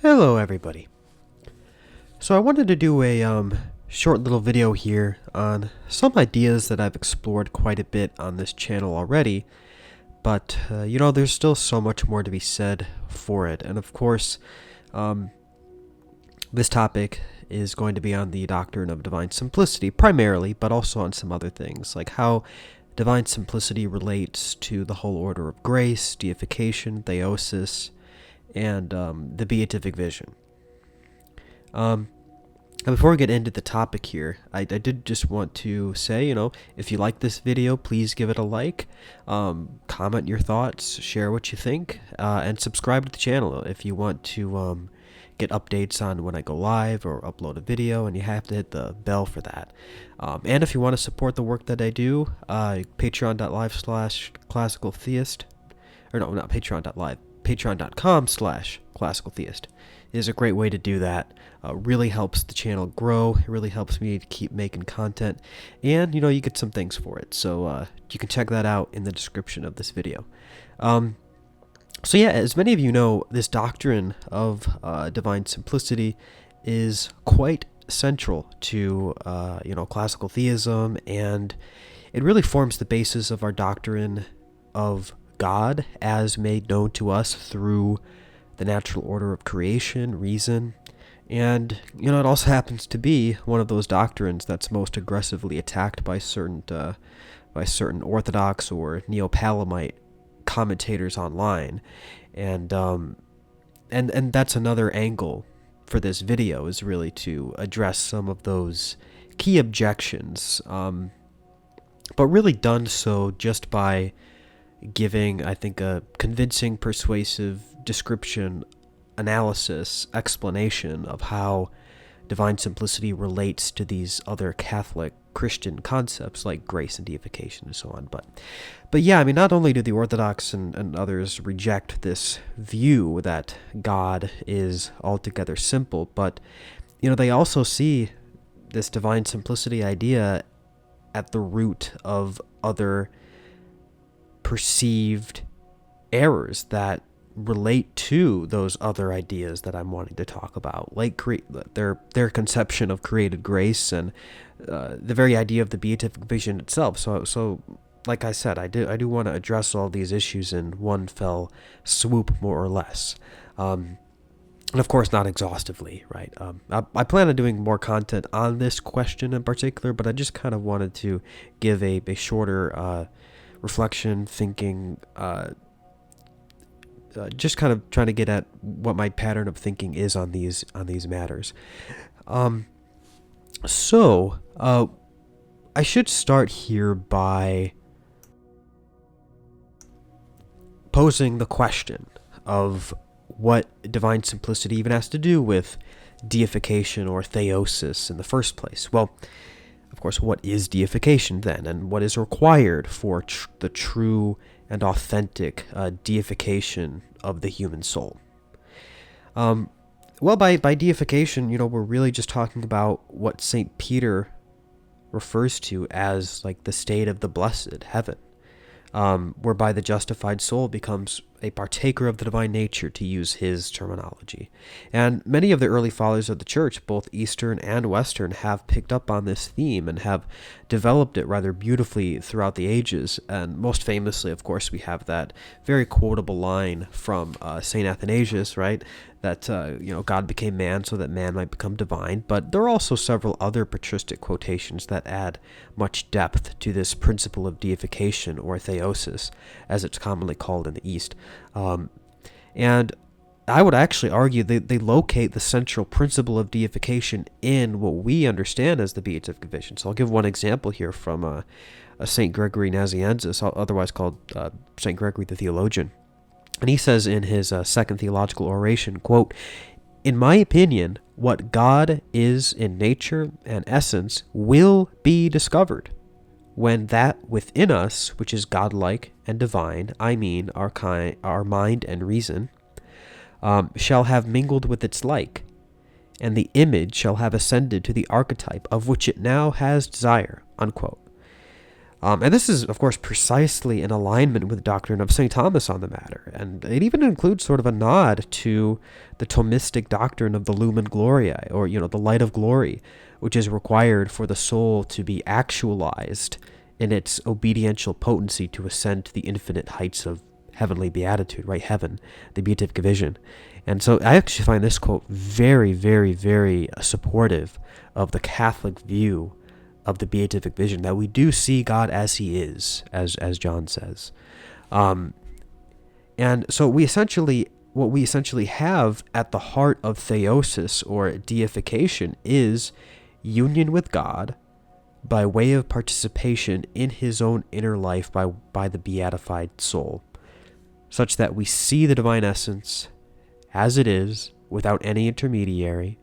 Hello everybody. So I wanted to do a short little video here on some ideas that I've explored quite a bit on this channel already, but there's still so much more to be said for it. And of course, this topic is going to be on the doctrine of divine simplicity primarily, but also on some other things, like how divine simplicity relates to the whole order of grace, deification, theosis, and the Beatific vision. And before we get into the topic here, I did just want to say, if you like this video, please give it a like, comment your thoughts, share what you think, and subscribe to the channel if you want to get updates on when I go live or upload a video, and you have to hit the bell for that. And if you want to support the work that I do, patreon.live/classicaltheist, or no, not patreon.live, patreon.com/classicaltheist is a great way to do that. Really helps the channel grow. It really helps me to keep making content, and you get some things for it. So you can check that out in the description of this video. So yeah, as many of you know, this doctrine of divine simplicity is quite central to classical theism, and it really forms the basis of our doctrine of God as made known to us through the natural order of creation, reason, and it also happens to be one of those doctrines that's most aggressively attacked by certain Orthodox or Neo-Palamite commentators online, and that's another angle for this video, is really to address some of those key objections, but really done so just by giving, I think, a convincing, persuasive description, analysis, explanation of how divine simplicity relates to these other Catholic Christian concepts like grace and deification and so on. But yeah, not only do the Orthodox and others reject this view that God is altogether simple, but they also see this divine simplicity idea at the root of other perceived errors that relate to those other ideas that I'm wanting to talk about, like their conception of created grace and the very idea of the Beatific vision itself. So like I said, I do want to address all these issues in one fell swoop, more or less, and of course not exhaustively, right? I plan on doing more content on this question in particular, but I just kind of wanted to give a shorter reflection, thinking, just kind of trying to get at what my pattern of thinking is on these matters. So I should start here by posing the question of what divine simplicity even has to do with deification or theosis in the first place. Well, of course, what is deification then, and what is required for the true and authentic deification of the human soul? Well, by deification, we're really just talking about what St. Peter refers to as like the state of the blessed, heaven, whereby the justified soul becomes a partaker of the divine nature, to use his terminology. And many of the early fathers of the church, both Eastern and Western, have picked up on this theme and have developed it rather beautifully throughout the ages. And most famously, of course, we have that very quotable line from St. Athanasius, right? That, God became man so that man might become divine. But there are also several other patristic quotations that add much depth to this principle of deification, or theosis, as it's commonly called in the East. And I would actually argue they locate the central principle of deification in what we understand as the Beatific vision. So I'll give one example here from a St. Gregory Nazianzus, otherwise called St. Gregory the Theologian. And he says in his second theological oration, quote, "In my opinion, what God is in nature and essence will be discovered when that within us, which is godlike and divine, I mean our mind and reason, shall have mingled with its like, and the image shall have ascended to the archetype of which it now has desire," unquote. And this is, of course, precisely in alignment with the doctrine of St. Thomas on the matter. And it even includes sort of a nod to the Thomistic doctrine of the lumen gloriae, or, the light of glory, which is required for the soul to be actualized in its obediential potency to ascend to the infinite heights of heavenly beatitude, right? Heaven, the beatific vision. And so I actually find this quote very, very, very supportive of the Catholic view of the beatific vision, that we do see God as he is, as John says. And so what we essentially have at the heart of theosis, or deification, is union with God by way of participation in his own inner life by the beatified soul, such that we see the divine essence as it is, without any intermediary,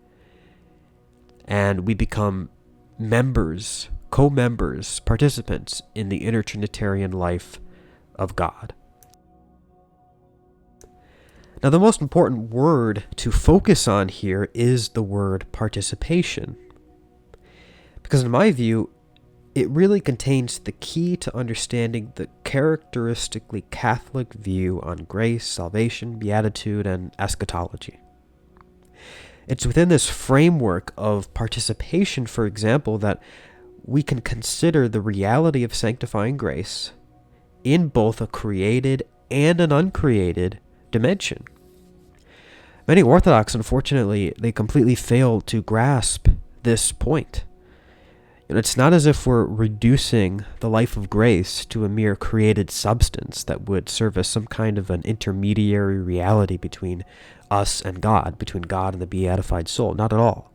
and we become members, co-members, participants in the inner Trinitarian life of God. Now, the most important word to focus on here is the word participation, because in my view, it really contains the key to understanding the characteristically Catholic view on grace, salvation, beatitude, and eschatology. It's within this framework of participation, for example, that we can consider the reality of sanctifying grace in both a created and an uncreated dimension. Many Orthodox, unfortunately, they completely fail to grasp this point. And it's not as if we're reducing the life of grace to a mere created substance that would serve as some kind of an intermediary reality between us and God, between God and the beatified soul. Not at all.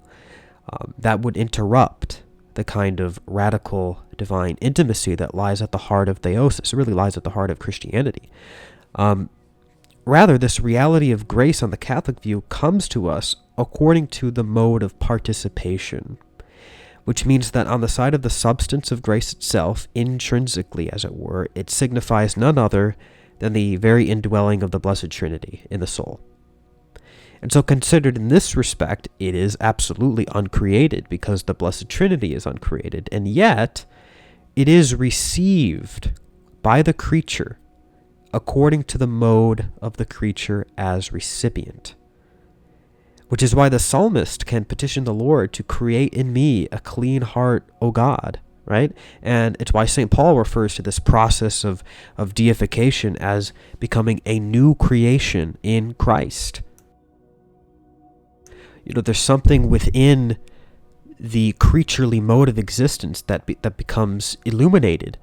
That would interrupt the kind of radical divine intimacy that lies at the heart of theosis. It really lies at the heart of Christianity. Rather, this reality of grace on the Catholic view comes to us according to the mode of participation, which means that on the side of the substance of grace itself, intrinsically, as it were, it signifies none other than the very indwelling of the Blessed Trinity in the soul. And so considered in this respect, it is absolutely uncreated, because the Blessed Trinity is uncreated, and yet it is received by the creature according to the mode of the creature as recipient. Which is why the psalmist can petition the Lord to create in me a clean heart, O God, right? And it's why St. Paul refers to this process of deification as becoming a new creation in Christ. There's something within the creaturely mode of existence that becomes illuminated.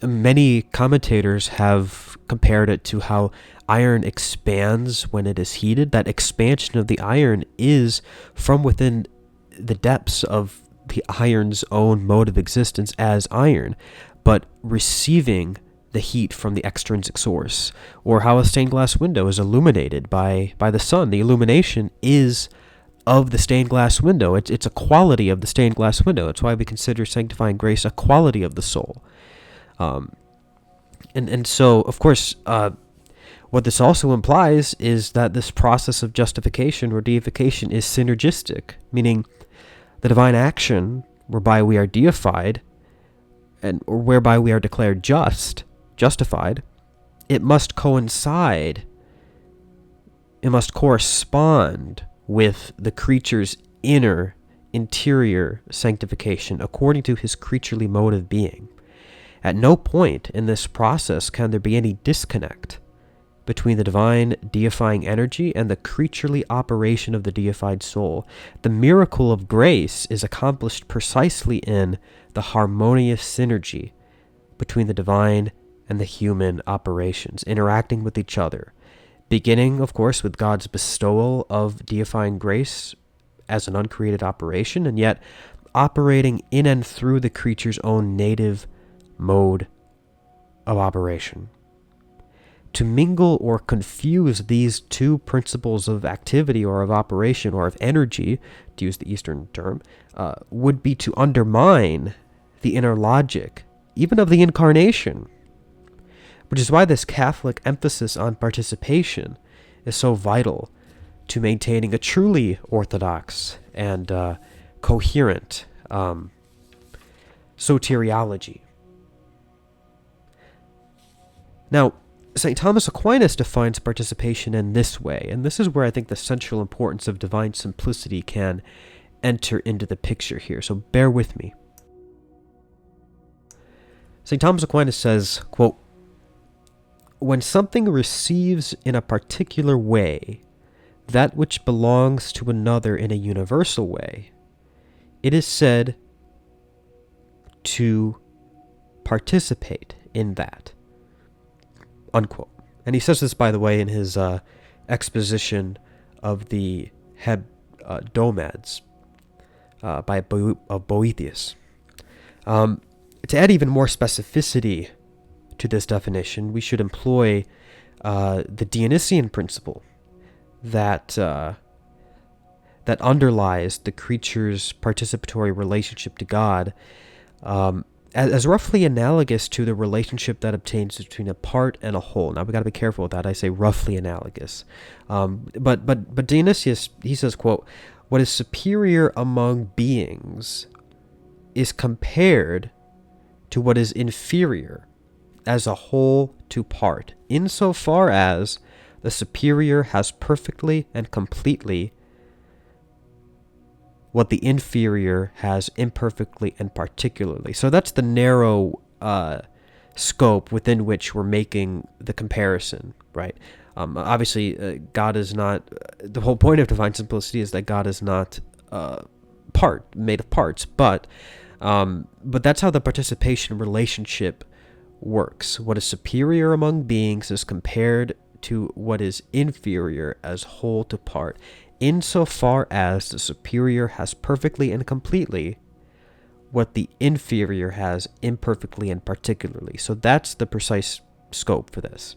Many commentators have compared it to how iron expands when it is heated. That expansion of the iron is from within the depths of the iron's own mode of existence as iron, but receiving the heat from the extrinsic source. Or how a stained glass window is illuminated by the sun. The illumination is of the stained glass window. It's a quality of the stained glass window. That's why we consider sanctifying grace a quality of the soul. And so, of course, what this also implies is that this process of justification or deification is synergistic, meaning the divine action whereby we are deified or whereby we are declared justified, it must coincide, it must correspond with the creature's interior sanctification according to his creaturely mode of being. At no point in this process can there be any disconnect between the divine deifying energy and the creaturely operation of the deified soul. The miracle of grace is accomplished precisely in the harmonious synergy between the divine and the human operations, interacting with each other, beginning, of course, with God's bestowal of deifying grace as an uncreated operation, and yet operating in and through the creature's own native mode of operation. To mingle or confuse these two principles of activity or of operation or of energy, to use the Eastern term, would be to undermine the inner logic, even of the Incarnation, which is why this Catholic emphasis on participation is so vital to maintaining a truly orthodox and coherent soteriology. Now, St. Thomas Aquinas defines participation in this way, and this is where I think the central importance of divine simplicity can enter into the picture here, so bear with me. St. Thomas Aquinas says, quote, "When something receives in a particular way that which belongs to another in a universal way, it is said to participate in that." Unquote. And he says this, by the way, in his exposition of the Hebdomads by Boethius. To add even more specificity to this definition, we should employ the Dionysian principle that underlies the creature's participatory relationship to God, as roughly analogous to the relationship that obtains between a part and a whole. Now, we got to be careful with that. I say roughly analogous. But Dionysius, he says, quote, "What is superior among beings is compared to what is inferior as a whole to part, insofar as the superior has perfectly and completely what the inferior has imperfectly and particularly." So that's the narrow scope within which we're making the comparison, right? Obviously, God is not, the whole point of divine simplicity is that God is not made of parts, but that's how the participation relationship works. What is superior among beings is compared to what is inferior as whole to part, insofar as the superior has perfectly and completely what the inferior has imperfectly and particularly. So that's the precise scope for this.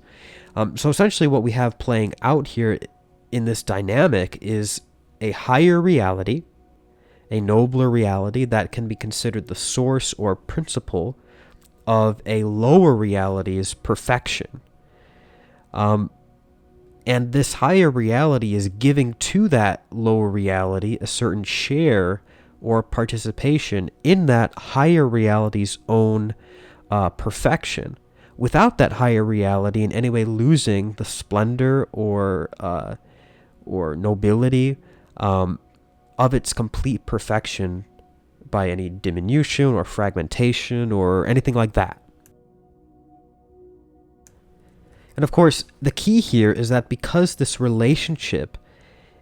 So essentially what we have playing out here in this dynamic is a higher reality, a nobler reality that can be considered the source or principle of a lower reality's perfection. And this higher reality is giving to that lower reality a certain share or participation in that higher reality's own perfection, without that higher reality in any way losing the splendor or nobility of its complete perfection by any diminution or fragmentation or anything like that. And of course, the key here is that because this relationship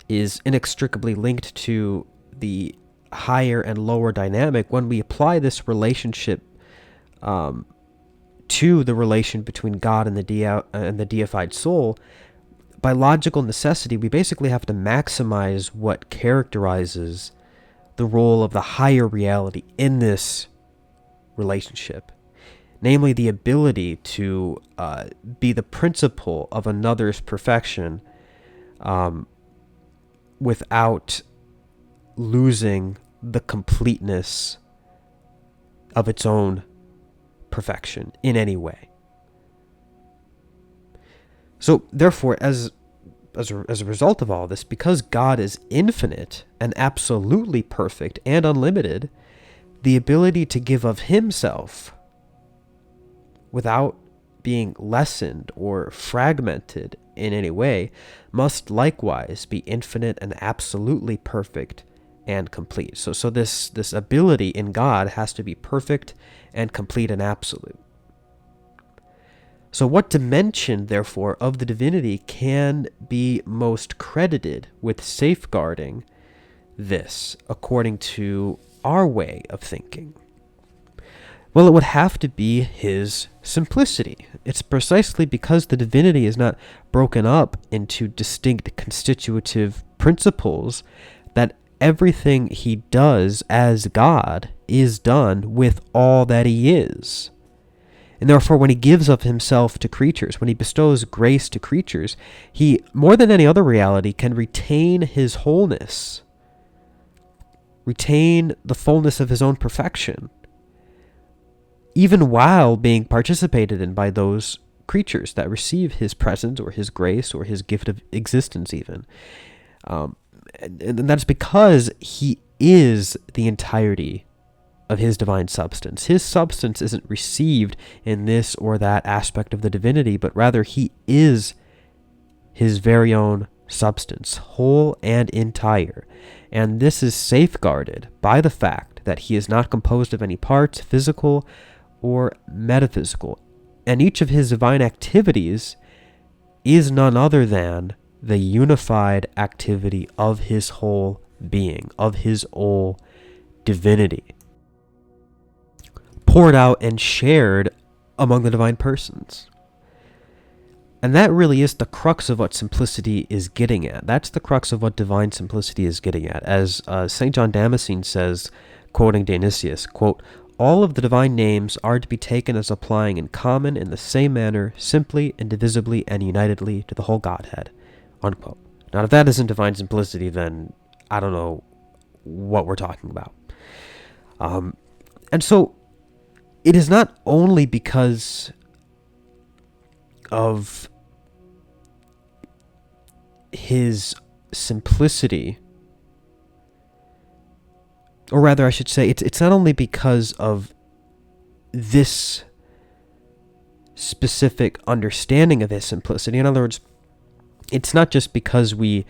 is inextricably linked to the higher and lower dynamic, when we apply this relationship to the relation between God and the deified soul, by logical necessity, we basically have to maximize what characterizes the role of the higher reality in this relationship. Namely, the ability to be the principle of another's perfection without losing the completeness of its own perfection in any way. So, therefore, as a result of all this, because God is infinite and absolutely perfect and unlimited, the ability to give of himself without being lessened or fragmented in any way must likewise be infinite and absolutely perfect and complete. So this ability in God has to be perfect and complete and absolute. So what dimension, therefore, of the divinity can be most credited with safeguarding this, according to our way of thinking? Well, it would have to be his simplicity. It's precisely because the divinity is not broken up into distinct constitutive principles that everything he does as God is done with all that he is. And therefore, when he gives of himself to creatures, when he bestows grace to creatures, he, more than any other reality, can retain his wholeness, retain the fullness of his own perfection, even while being participated in by those creatures that receive his presence or his grace or his gift of existence even. And that's because he is the entirety of his divine substance. His substance isn't received in this or that aspect of the divinity, but rather he is his very own substance, whole and entire. And this is safeguarded by the fact that he is not composed of any parts, physical or metaphysical. And each of his divine activities is none other than the unified activity of his whole being, of his whole divinity, poured out and shared among the divine persons. And that really is the crux of what simplicity is getting at. That's the crux of what divine simplicity is getting at. As St. John Damascene says, quoting Dionysius, quote, "All of the divine names are to be taken as applying in common in the same manner, simply, indivisibly, and unitedly to the whole Godhead." Unquote. Now, if that isn't divine simplicity, then I don't know what we're talking about. And so, it is not only because of his simplicity, or rather I should say, it's not only because of this specific understanding of his simplicity. In other words, it's not just because we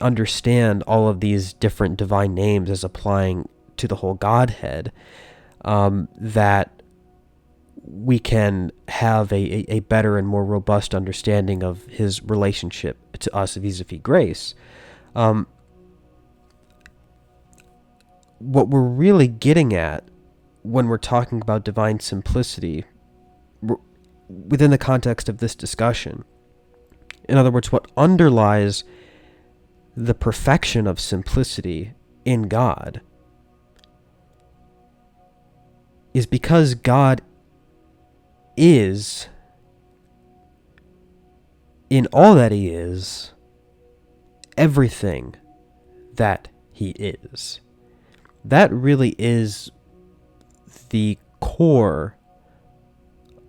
understand all of these different divine names as applying to the whole Godhead, that we can have a better and more robust understanding of his relationship to us vis-a-vis grace. What we're really getting at when we're talking about divine simplicity within the context of this discussion, in other words, what underlies the perfection of simplicity in God, is because God is, in all that he is, everything that he is. That really is the core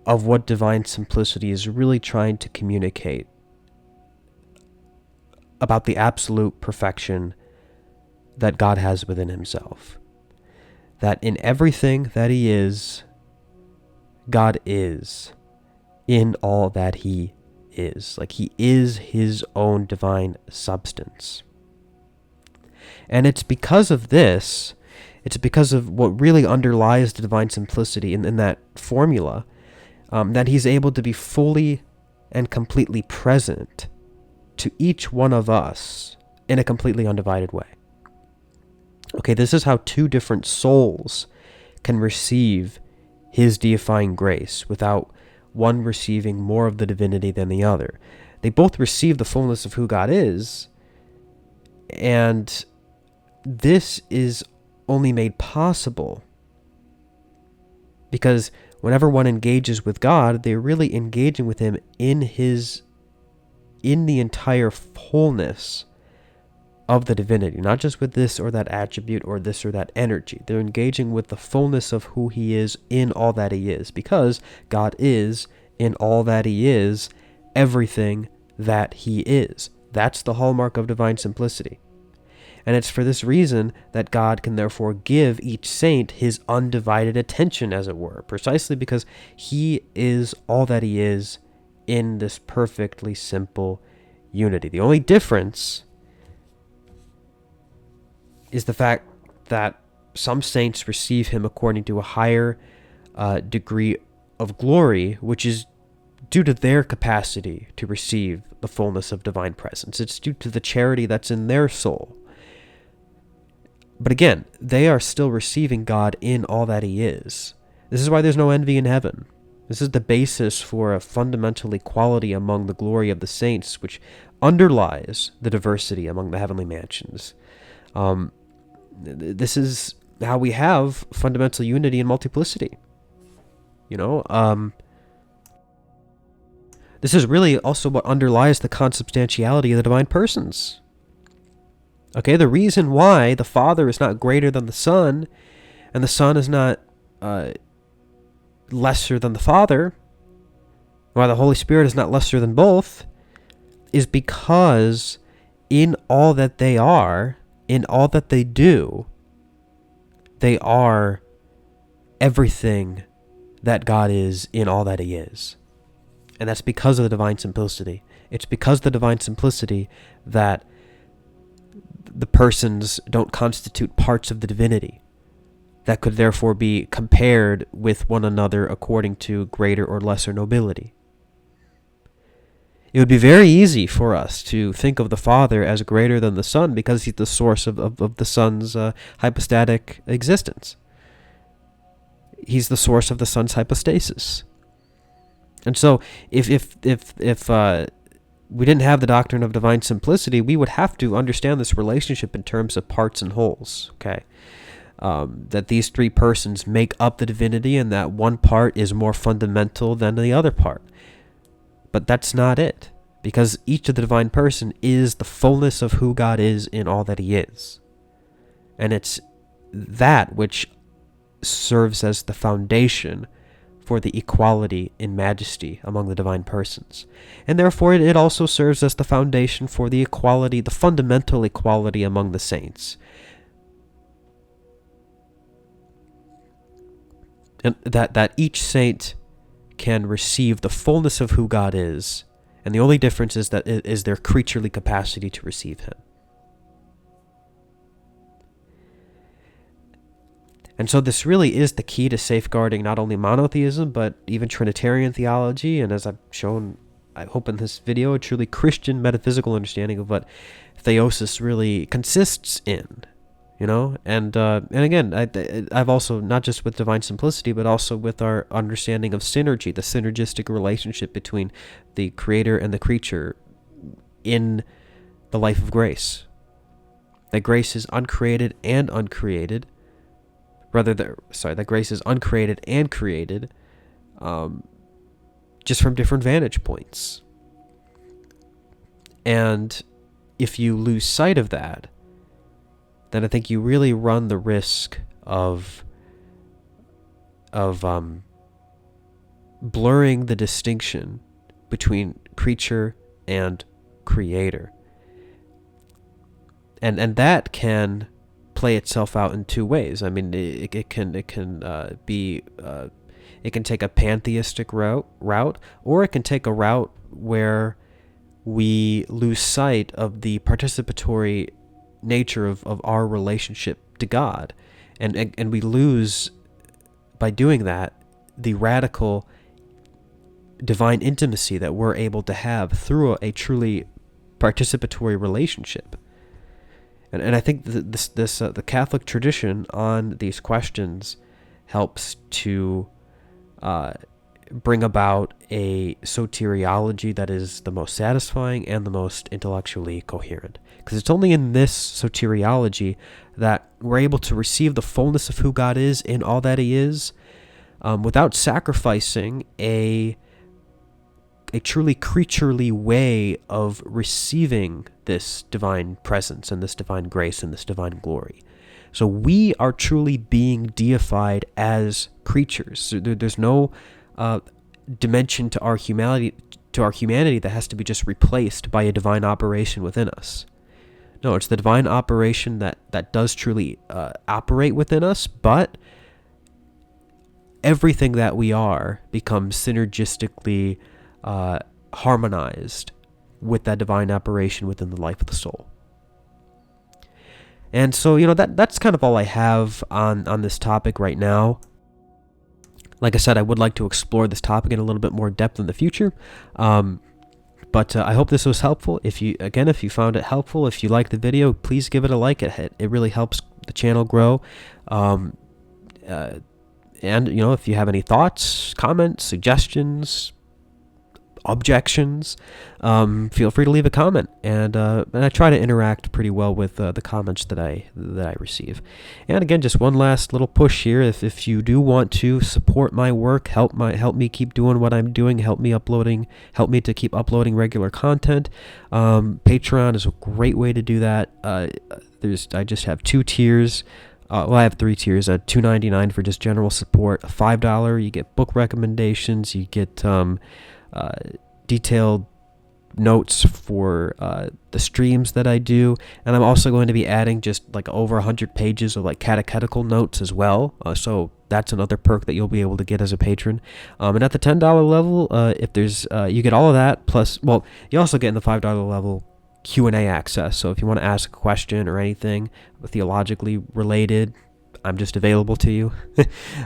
of what divine simplicity is really trying to communicate about the absolute perfection that God has within himself. That in everything that he is, God is in all that he is. Like, he is his own divine substance. And it's because of this, it's because of what really underlies the divine simplicity in that formula, that he's able to be fully and completely present to each one of us in a completely undivided way. Okay, this is how two different souls can receive his deifying grace without one receiving more of the divinity than the other. They both receive the fullness of who God is, and this is only made possible because whenever one engages with God, they're really engaging with him in the entire fullness of the divinity, not just with this or that attribute or this or that energy. They're engaging with the fullness of who he is in all that he is, because God is, in all that he is, everything that he is. That's the hallmark of divine simplicity. And it's for this reason that God can therefore give each saint his undivided attention, as it were, precisely because he is all that he is in this perfectly simple unity. The only difference is the fact that some saints receive him according to a higher degree of glory, which is due to their capacity to receive the fullness of divine presence. It's due to the charity that's in their soul. But again, they are still receiving God in all that he is. This is why there's no envy in heaven. This is the basis for a fundamental equality among the glory of the saints, which underlies the diversity among the heavenly mansions. This is how we have fundamental unity and multiplicity. This is really also what underlies the consubstantiality of the divine persons. Okay, the reason why the Father is not greater than the Son, and the Son is not lesser than the Father, why the Holy Spirit is not lesser than both, is because in all that they are, in all that they do, they are everything that God is in all that he is. And that's because of the divine simplicity. It's because of the divine simplicity that the persons don't constitute parts of the divinity that could therefore be compared with one another according to greater or lesser nobility. It would be very easy for us to think of the Father as greater than the Son because he's the source of the Son's hypostatic existence. He's the source of the Son's hypostasis. And so if we didn't have the doctrine of divine simplicity, we would have to understand this relationship in terms of parts and wholes, okay? That these three persons make up the divinity and that one part is more fundamental than the other part. But that's not it, because each of the divine person is the fullness of who God is in all that he is. And it's that which serves as the foundation for the equality in majesty among the divine persons. And therefore it also serves as the foundation for the equality, the fundamental equality among the saints. And that each saint can receive the fullness of who God is, and the only difference is that it is their creaturely capacity to receive him. And so this really is the key to safeguarding not only monotheism, but even Trinitarian theology, and as I've shown, I hope in this video, a truly Christian metaphysical understanding of what theosis really consists in. You know, and again, I've also, not just with divine simplicity, but also with our understanding of synergy, the synergistic relationship between the creator and the creature in the life of grace. That grace is uncreated and uncreated. That grace is uncreated and created, just from different vantage points. And if you lose sight of that, then I think you really run the risk of blurring the distinction between creature and creator. And that can play itself out in two ways. I mean, it can take a pantheistic route, or it can take a route where we lose sight of the participatory nature of our relationship to God, and we lose, by doing that, the radical divine intimacy that we're able to have through a truly participatory relationship. And I think the Catholic tradition on these questions helps to bring about a soteriology that is the most satisfying and the most intellectually coherent. Because it's only in this soteriology that we're able to receive the fullness of who God is in all that he is, without sacrificing a truly creaturely way of receiving this divine presence and this divine grace and this divine glory. So we are truly being deified as creatures. So there's no dimension to our humanity that has to be just replaced by a divine operation within us. No, it's the divine operation that does truly operate within us, but everything that we are becomes synergistically harmonized with that divine operation within the life of the soul. And so, that's kind of all I have on this topic right now. Like I said, I would like to explore this topic in a little bit more depth in the future. But I hope this was helpful. If you found it helpful, if you liked the video, please give it a like. It really helps the channel grow. And if you have any thoughts, comments, suggestions, objections, feel free to leave a comment, and I try to interact pretty well with the comments that I receive. And again, just one last little push here: if you do want to support my work, help me keep doing what I'm doing, help me to keep uploading regular content, Patreon is a great way to do that. I just have 2 tiers. I have 3 tiers. $2.99 for just general support. $5, you get book recommendations. You get detailed notes for the streams that I do, and I'm also going to be adding just like over 100 pages of like catechetical notes as well. So that's another perk that you'll be able to get as a patron. And at the $10 level, if there's you get all of that plus, well, you also get in the $5 level Q&A access. So if you want to ask a question or anything theologically related, I'm just available to you.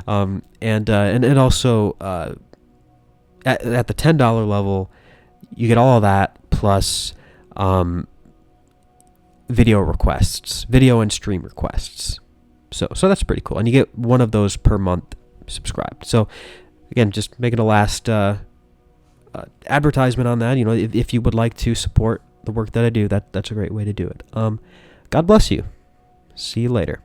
And also at the $10 level, you get all of that plus video requests, video and stream requests. So that's pretty cool. And you get one of those per month subscribed. So again, just making a last advertisement on that. If you would like to support the work that I do, that's a great way to do it. God bless you. See you later.